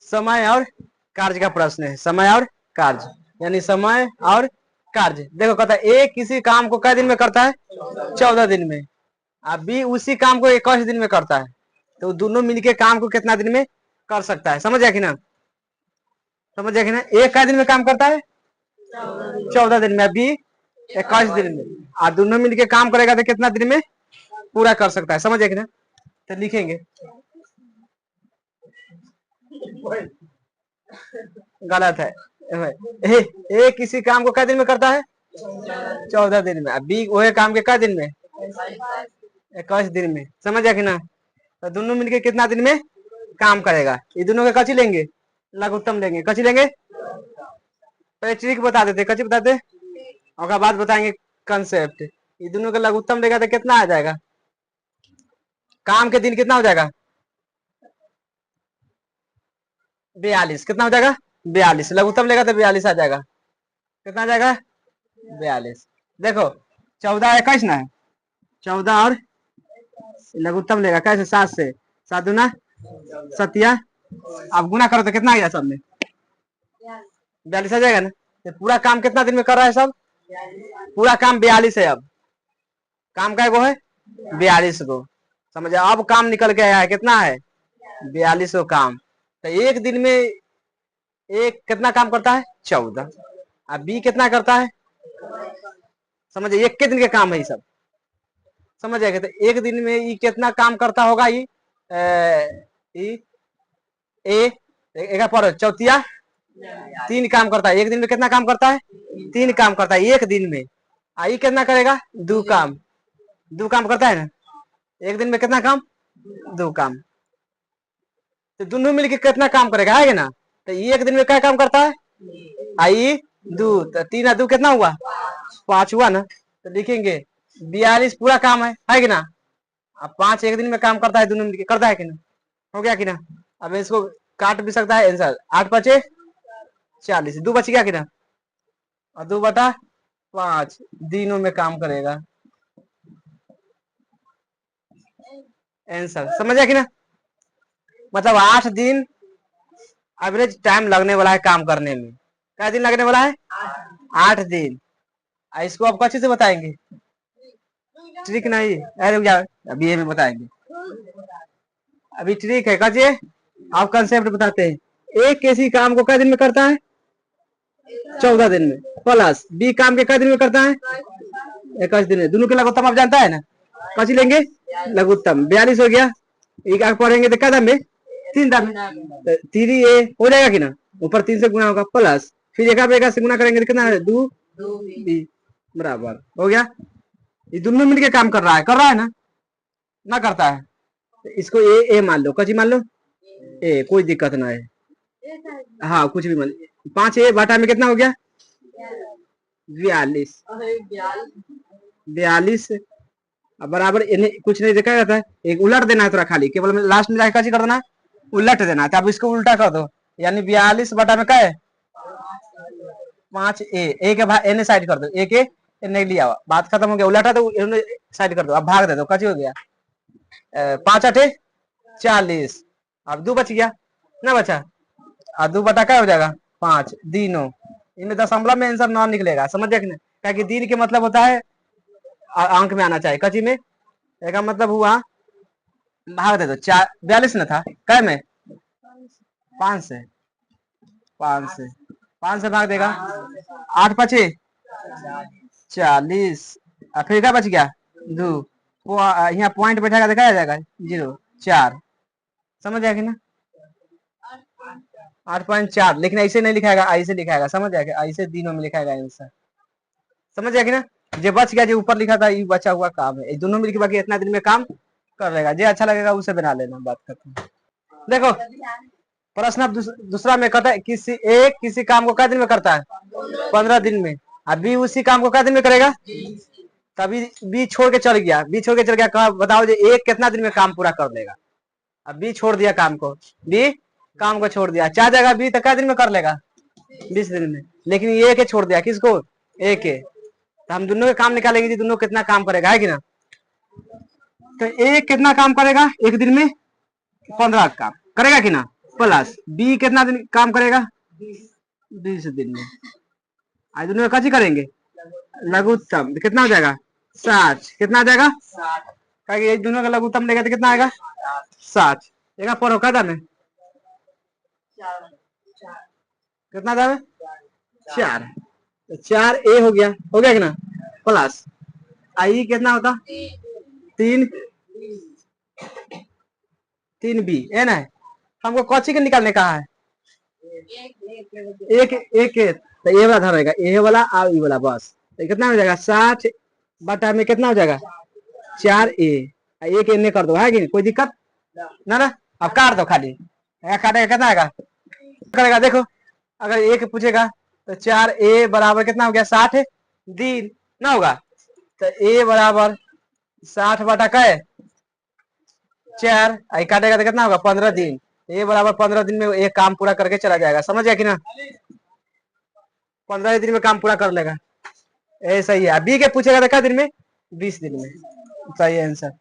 समय और कार्य का प्रश्न है, समय और कार्य, यानी समय और कार्य। देखो कहता है ए किसी काम को कितने दिन में करता है, 14 दिन में। अब बी उसी काम को 21 दिन में करता है, तो दोनों मिलके काम को कितना दिन में कर सकता है। समझ गया कि ना, समझ गया कि ना। एक का दिन में काम करता है 14 दिन में, बी 21 दिन में, और दोनों मिलके काम करेगा तो कितना दिन में पूरा कर सकता है। समझ गया कि ना। तो लिखेंगे, गलत है। ए किसी काम को कितने दिन में करता है, 14 दिन में। बी वही काम के कितने दिन में, 21 दिन में। समझ गया कि ना। तो दोनों मिलके कितना दिन में काम करेगा। ये दोनों का कची लेंगे, लघुत्तम लेंगे। कची लेंगे, पहले ट्रिक बता देते, कची बताते, और बाद बताएंगे कंसेप्ट। ये दोनों का लघुत्तम लेगा तो कितना आ जाएगा, काम के दिन कितना हो जाएगा, 42। कितना हो जाएगा, 42। लघुत्तम लेगा तो 42 आ जाएगा। कितना आ जाएगा, 42। देखो 14 21 ना है, 14 और लघुत्तम लेगा कैसे, 7 से, 7 दूना सतिया, आप गुना करो तो कितना आ गया सब में, 42 आ जाएगा ना। तो पूरा काम कितना दिन में कर रहा है सब, पूरा काम 42 है। अब काम का वो है 42 को, समझे। अब काम निकल के आया है, कितना है 42 को काम। तो एक दिन में एक कितना काम करता है, 14। अब बी कितना करता है, समझे, एक के दिन के काम है ये सब। समझ जाएगा। तो एक दिन में ये कितना काम करता होगा, ये एक पर चौथिया 3 काम करता है। एक दिन में कितना काम करता है, 3 काम करता है एक दिन में। आई कितना करेगा, 2 काम, 2 काम करता है ना एक दिन में। कितना काम, 2 काम। तो दोनों मिलकर कितना काम करेगा, है ना। तो एक दिन में क्या काम करता है, आई 2, तो 3 और 2 कितना हुआ, 5 हुआ ना। तो लिखेंगे 42 पूरा काम है कि ना। अब 5 एक दिन में काम करता है, दोनों मिलकर करता है कि ना। हो गया कि ना। अब इसको काट भी सकता है आंसर, 8 5 40, 2 बच गया कि ना, और 2/5 दिनों में काम करेगा आंसर। समझ गया कि ना। मतलब 8 दिन एवरेज टाइम लगने वाला है काम करने में। क्या दिन लगने वाला है, 8 दिन। इसको आपको अच्छे से बताएंगे, ट्रिक नहीं, अरे अभी ये में बताएंगे। अभी ट्रिक है, कहिए आप कंसेप्ट बताते हैं। एक किसी काम को कितने दिन में करता है, 14 दिन में, प्लस बी काम के कितने दिन में करता है, 21 दिन में। दोनों के लघुत्तम आप जानता है ना, कौन लेंगे, लघुत्तम। 42 हो गया, एक आग पढ़ेंगे तो क्या दाम में, 3 दाम में। 3 ए हो जाएगा कि ना, ऊपर 3 से गुना होगा, प्लस फिर एक से गुना करेंगे तो कितना है, 2 बी बराबर हो गया। ये दोनों मिलके काम कर रहा है ना करता है। तो इसको ए मान लो, कची मान लो, ए, कोई दिक्कत ना है। हाँ कुछ भी मान, 5 ए बाटा में कितना हो गया, 42। 42 बराबर कुछ नहीं देखा जाता है, एक उलट देना है थोड़ा, खाली केवल लास्ट में जाकर कर देना, उलट देना है। तो अब इसको उल्टा कर दो, यानी 42 बटा में क्या है, 5 ए के भाग एने साइड कर दो, ए के नहीं लिया, बात खत्म हो गया। उलटा तो साइड कर दो, अब भाग दे दो, कची हो गया, 5 8 40। अब 2 बच गया ना, बचा, और 2 बटा क्या हो जाएगा, 5 दिनों। इनमें दशमलव में आंसर ना निकलेगा, समझ गया कि नहीं। क्या कि दिन के मतलब होता है अंक में आना चाहिए, कची में, एक मतलब हुआ, भाग दे दो, 42 ना था क्या में, 5 से 5 से भाग देगा, 8 5 40, और फिर क्या बच गया, 2, यहाँ पॉइंट बैठेगा, देखा जाएगा 0 4। समझ जाएगा ना, 8.4। लेकिन ऐसे नहीं लिखाएगा, ऐसे लिखाएगा, समझ जाएगा, ऐसे दिनों में लिखाएगा आंसर। समझ जाएगी ना। जो बच गया, जो ऊपर लिखा था, ये बचा हुआ काम है, दोनों मिलकर बाकी इतना दिन में काम कर लेगा। जो अच्छा लगेगा उसे बना लेना, बात खत्म। देखो प्रश्न अब दूसरा में कहता है, किसी काम को कितने दिन में करता है, 15 दिन में। अभी उसी काम को कितने दिन में करेगा, तभी बी छोड़ के चल गया, कहा बताओ जो एक कितना दिन में काम पूरा कर लेगा। अब बी छोड़ दिया काम को, बी काम को छोड़ दिया, चाह जाएगा बी तो क्या दिन में कर लेगा, 20 दिन में। लेकिन ये के छोड़ दिया, किसको, ए के। तो हम दोनों के काम निकालेंगे, दोनों कितना काम करेगा, है कि ना। तो एक कितना काम करेगा एक दिन में, 15 काम करेगा कि ना, प्लस बी कितना दिन काम करेगा 20 दिन में। आज दोनों में कची करेंगे लघुत्तम, कितना हो जाएगा 60, कितना आ जाएगा ये दोनों का लघुत्तम लेगा तो कितना आएगा 60। एक पढ़ो कदम में कितना जाए 4, तो 4a हो गया कि ना, प्लस आई कितना होता 3b है ना। हमको कौची के निकालने कहा है एक एक तो ए वाला धरेगा ए वाला और ई वाला बस, तो कितना हो जाएगा 60 बटा में कितना हो जाएगा 4a, एक एने कर दो है कि कोई दिक्कत ना। अब काट दो खाली, काटेगा कितना आएगा करेगा देखो, अगर एक पूछेगा तो 4a बराबर कितना हो गया 60 दिन ना होगा, तो a बराबर 60 बटा कै 4, आई काटेगा तो कितना होगा 15 दिन, a बराबर 15 दिन में एक काम पूरा करके चला जाएगा, समझ गया कि ना 15 दिन में काम पूरा कर लेगा। ऐसा ही है, बी के पूछेगा तो क्या दिन में 20 दिन में। सही आंसर।